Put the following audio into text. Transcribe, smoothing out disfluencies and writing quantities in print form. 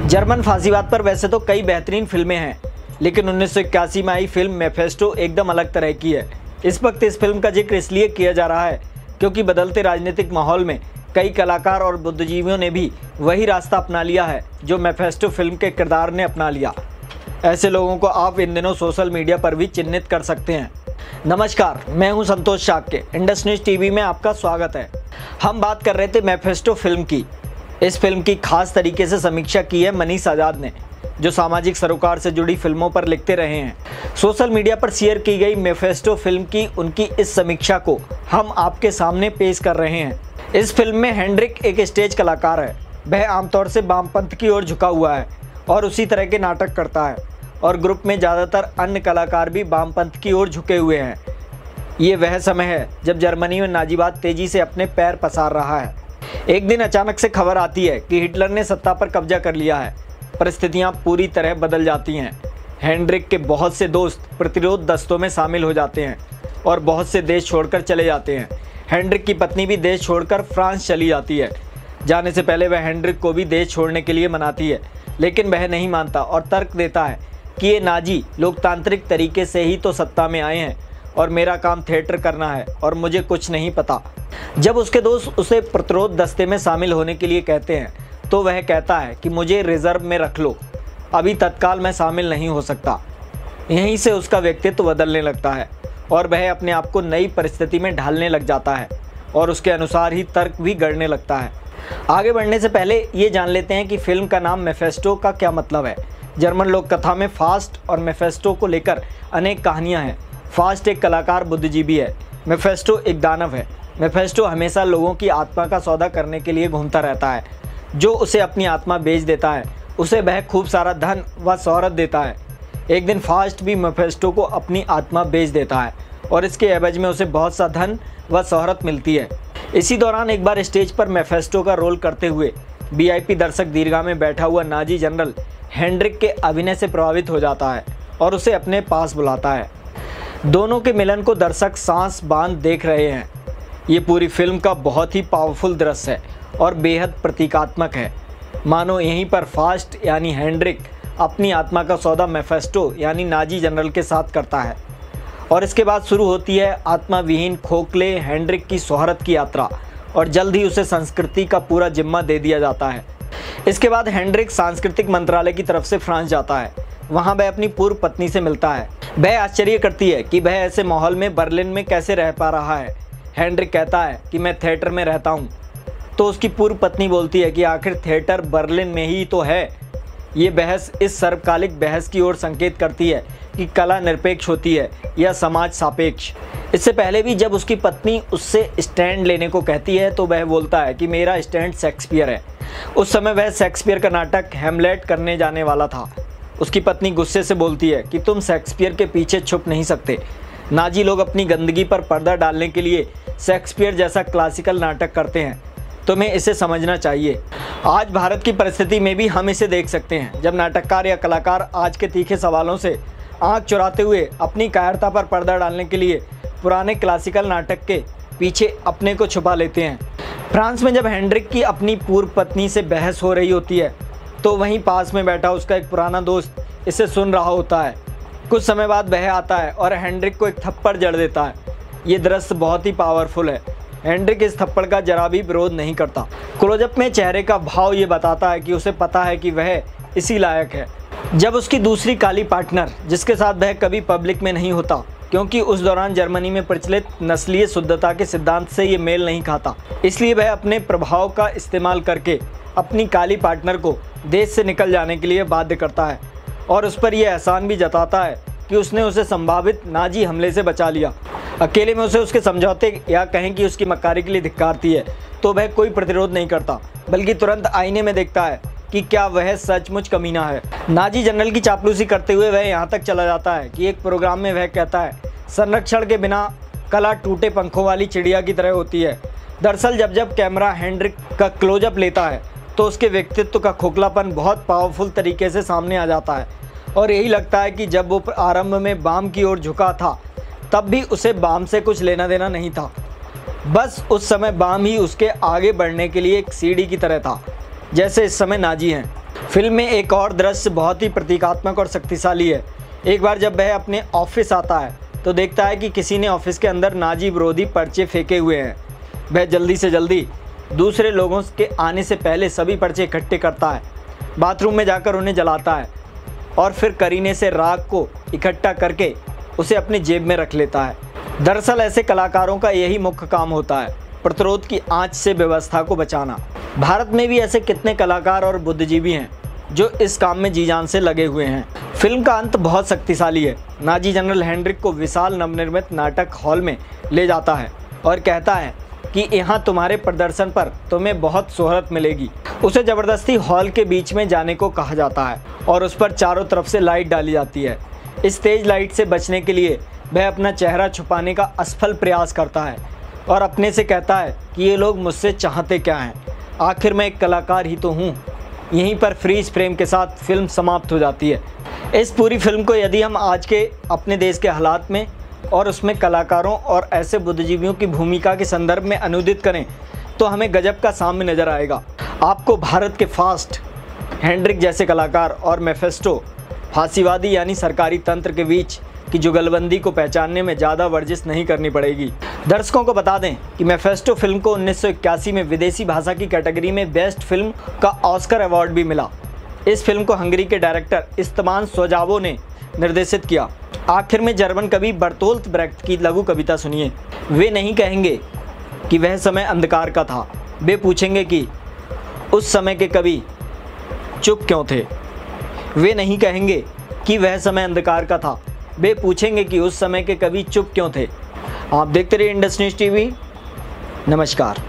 German फांसीवाद पर वैसे तो कई बेहतरीन फिल्में हैं, लेकिन 1981 में आई फिल्म मेफेस्टो एकदम अलग तरह की है। इस वक्त इस फिल्म का जिक्र इसलिए किया जा रहा है क्योंकि बदलते राजनीतिक माहौल में कई कलाकार और बुद्धिजीवियों ने भी वही रास्ता अपना लिया है जो मेफेस्टो फिल्म के किरदार ने अपना लिया। ऐसे लोगों को आप इन दिनों सोशल मीडिया पर भी चिन्हित कर सकते हैं। नमस्कार, मैं हूं संतोष शाक्य। इंडस न्यूज़ टीवी में आपका स्वागत है। हम बात कर रहे थे मेफेस्टो फिल्म की। इस फिल्म की खास तरीके से समीक्षा की है मनीष आज़ाद ने, जो सामाजिक सरोकार से जुड़ी फिल्मों पर लिखते रहे हैं। सोशल मीडिया पर शेयर की गई मेफेस्टो फिल्म की उनकी इस समीक्षा को हम आपके सामने पेश कर रहे हैं। इस फिल्म में हेंड्रिक एक स्टेज कलाकार है। वह आमतौर से वामपंथ की ओर झुका हुआ है और उसी तरह के नाटक करता है, और ग्रुप में ज़्यादातर अन्य कलाकार भी वामपंथ की ओर झुके हुए हैं। ये वह समय है जब जर्मनी में नाजीवाद तेजी से अपने पैर पसार रहा है। एक दिन अचानक से खबर आती है कि हिटलर ने सत्ता पर कब्जा कर लिया है। परिस्थितियां पूरी तरह बदल जाती हैं। हेंड्रिक के बहुत से दोस्त प्रतिरोध दस्तों में शामिल हो जाते हैं और बहुत से देश छोड़कर चले जाते हैं। हेंड्रिक की पत्नी भी देश छोड़कर फ्रांस चली जाती है। जाने से पहले वह हेंड्रिक को भी देश छोड़ने के लिए मनाती है, लेकिन वह नहीं मानता और तर्क देता है कि ये नाजी लोकतांत्रिक तरीके से ही तो सत्ता में आए हैं और मेरा काम थिएटर करना है और मुझे कुछ नहीं पता। जब उसके दोस्त उसे प्रतिरोध दस्ते में शामिल होने के लिए कहते हैं तो वह कहता है कि मुझे रिजर्व में रख लो, अभी तत्काल मैं शामिल नहीं हो सकता। यहीं से उसका व्यक्तित्व बदलने लगता है और वह अपने आप को नई परिस्थिति में ढालने लग जाता है और उसके अनुसार ही तर्क भी गढ़ने लगता है। आगे बढ़ने से पहले ये जान लेते हैं कि फिल्म का नाम मेफेस्टो का क्या मतलब है। जर्मन लोक कथा में फास्ट और मेफेस्टो को लेकर अनेक कहानियाँ हैं। फास्ट एक कलाकार बुद्धिजीवी है, मेफेस्टो एक दानव है। मेफेस्टो हमेशा लोगों की आत्मा का सौदा करने के लिए घूमता रहता है। जो उसे अपनी आत्मा बेच देता है उसे वह खूब सारा धन व शोहरत देता है। एक दिन फास्ट भी मेफेस्टो को अपनी आत्मा बेच देता है और इसके एवज में उसे बहुत सा धन व शोहरत मिलती है। इसी दौरान एक बार स्टेज पर मेफेस्टो का रोल करते हुए वीआईपी दर्शक दीर्घा में बैठा हुआ नाजी जनरल हेंड्रिक के अभिनय से प्रभावित हो जाता है और उसे अपने पास बुलाता है। दोनों के मिलन को दर्शक सांस बांध देख रहे हैं। ये पूरी फिल्म का बहुत ही पावरफुल दृश्य है और बेहद प्रतीकात्मक है। मानो यहीं पर फास्ट यानी हेंड्रिक अपनी आत्मा का सौदा मेफेस्टो यानी नाजी जनरल के साथ करता है, और इसके बाद शुरू होती है आत्मा विहीन खोखले हेंड्रिक की शोहरत की यात्रा, और जल्द ही उसे संस्कृति का पूरा जिम्मा दे दिया जाता है। इसके बाद हेंड्रिक सांस्कृतिक मंत्रालय की तरफ से फ्रांस जाता है। वहाँ वह अपनी पूर्व पत्नी से मिलता है। वह आश्चर्य करती है कि वह ऐसे माहौल में बर्लिन में कैसे रह पा रहा है। हेंड्रिक कहता है कि मैं थिएटर में रहता हूँ। तो उसकी पूर्व पत्नी बोलती है कि आखिर थिएटर बर्लिन में ही तो है। ये बहस इस सर्वकालिक बहस की ओर संकेत करती है कि कला निरपेक्ष होती है या समाज सापेक्ष। इससे पहले भी जब उसकी पत्नी उससे स्टैंड लेने को कहती है तो वह बोलता है कि मेरा स्टैंड शेक्सपियर है। उस समय वह शेक्सपियर का नाटक हैमलेट करने जाने वाला था। उसकी पत्नी गुस्से से बोलती है कि तुम शेक्सपियर के पीछे छुप नहीं सकते। नाजी लोग अपनी गंदगी पर पर्दा डालने के लिए शेक्सपियर जैसा क्लासिकल नाटक करते हैं। तुम्हें इसे समझना चाहिए। आज भारत की परिस्थिति में भी हम इसे देख सकते हैं, जब नाटककार या कलाकार आज के तीखे सवालों से आंख चुराते हुए अपनी कायरता पर पर्दा डालने के लिए पुराने क्लासिकल नाटक के पीछे अपने को छुपा लेते हैं। फ्रांस में जब हेंड्रिक की अपनी पूर्व पत्नी से बहस हो रही होती है तो वहीं पास में बैठा उसका एक पुराना दोस्त इसे सुन रहा होता है। कुछ समय बाद वह आता है और हेंड्रिक को एक थप्पड़ जड़ देता है। ये दृश्य बहुत ही पावरफुल है। हेंड्रिक इस थप्पड़ का जरा भी विरोध नहीं करता। क्लोजअप में चेहरे का भाव ये बताता है कि उसे पता है कि वह इसी लायक है। जब उसकी दूसरी काली पार्टनर, जिसके साथ वह कभी पब्लिक में नहीं होता क्योंकि उस दौरान जर्मनी में प्रचलित नस्लीय शुद्धता के सिद्धांत से ये मेल नहीं खाता, इसलिए वह अपने प्रभाव का इस्तेमाल करके अपनी काली पार्टनर को देश से निकल जाने के लिए बाध्य करता है और उस पर यह एहसान भी जताता है कि उसने उसे संभावित नाजी हमले से बचा लिया। अकेले में उसे उसके समझौते या कहें कि उसकी मक्कारी के लिए धिक्कारती है तो वह कोई प्रतिरोध नहीं करता, बल्कि तुरंत आईने में देखता है कि क्या वह सचमुच कमीना है। नाजी जनरल की चापलूसी करते हुए वह यहाँ तक चला जाता है कि एक प्रोग्राम में वह कहता है, संरक्षण के बिना कला टूटे पंखों वाली चिड़िया की तरह होती है। दरअसल जब कैमरा हेंड्रिक का क्लोजअप लेता है तो उसके व्यक्तित्व का खोखलापन बहुत पावरफुल तरीके से सामने आ जाता है, और यही लगता है कि जब वो आरंभ में बाम की ओर झुका था तब भी उसे बाम से कुछ लेना देना नहीं था। बस उस समय बाम ही उसके आगे बढ़ने के लिए एक सीढ़ी की तरह था, जैसे इस समय नाजी हैं। फिल्म में एक और दृश्य बहुत ही प्रतीकात्मक और शक्तिशाली है। एक बार जब वह अपने ऑफिस आता है तो देखता है कि किसी ने ऑफिस के अंदर नाजी विरोधी पर्चे फेंके हुए हैं। वह जल्दी से जल्दी दूसरे लोगों के आने से पहले सभी पर्चे इकट्ठे करता है, बाथरूम में जाकर उन्हें जलाता है और फिर करीने से राख को इकट्ठा करके उसे अपनी जेब में रख लेता है। दरअसल ऐसे कलाकारों का यही मुख्य काम होता है, प्रतिरोध की आंच से व्यवस्था को बचाना। भारत में भी ऐसे कितने कलाकार और बुद्धिजीवी हैं जो इस काम में जी जान से लगे हुए हैं। फिल्म का अंत बहुत शक्तिशाली है। नाजी जनरल हेनरिक को विशाल नवनिर्मित नाटक हॉल में ले जाता है और कहता है कि यहाँ तुम्हारे प्रदर्शन पर तुम्हें बहुत शोहरत मिलेगी। उसे ज़बरदस्ती हॉल के बीच में जाने को कहा जाता है और उस पर चारों तरफ से लाइट डाली जाती है। इस तेज लाइट से बचने के लिए वह अपना चेहरा छुपाने का असफल प्रयास करता है और अपने से कहता है कि ये लोग मुझसे चाहते क्या हैं, आखिर मैं एक कलाकार ही तो हूँ। यहीं पर फ्रीज फ्रेम के साथ फिल्म समाप्त हो जाती है। इस पूरी फिल्म को यदि हम आज के अपने देश के हालात में और उसमें कलाकारों और ऐसे बुद्धिजीवियों की भूमिका के संदर्भ में अनुदित करें तो हमें गजब का साम्य नज़र आएगा। आपको भारत के फास्ट, हेनरिक जैसे कलाकार और मेफेस्टो, फांसीवादी यानी सरकारी तंत्र के बीच की जुगलबंदी को पहचानने में ज़्यादा वर्जिश नहीं करनी पड़ेगी। दर्शकों को बता दें कि मेफेस्टो फिल्म को 1981 में विदेशी भाषा की कैटेगरी में बेस्ट फिल्म का ऑस्कर अवार्ड भी मिला। इस फिल्म को हंगरी के डायरेक्टर इस्त्बान सोजावो ने निर्देशित किया। आखिर में जर्मन कवि बर्तोल्ट ब्रेख्ट की लघु कविता सुनिए। वे नहीं कहेंगे कि वह समय अंधकार का था, वे पूछेंगे कि उस समय के कवि चुप क्यों थे। वे नहीं कहेंगे कि वह समय अंधकार का था, वे पूछेंगे कि उस समय के कवि चुप क्यों थे। आप देखते रहिए इंडस्ट्री टीवी। नमस्कार।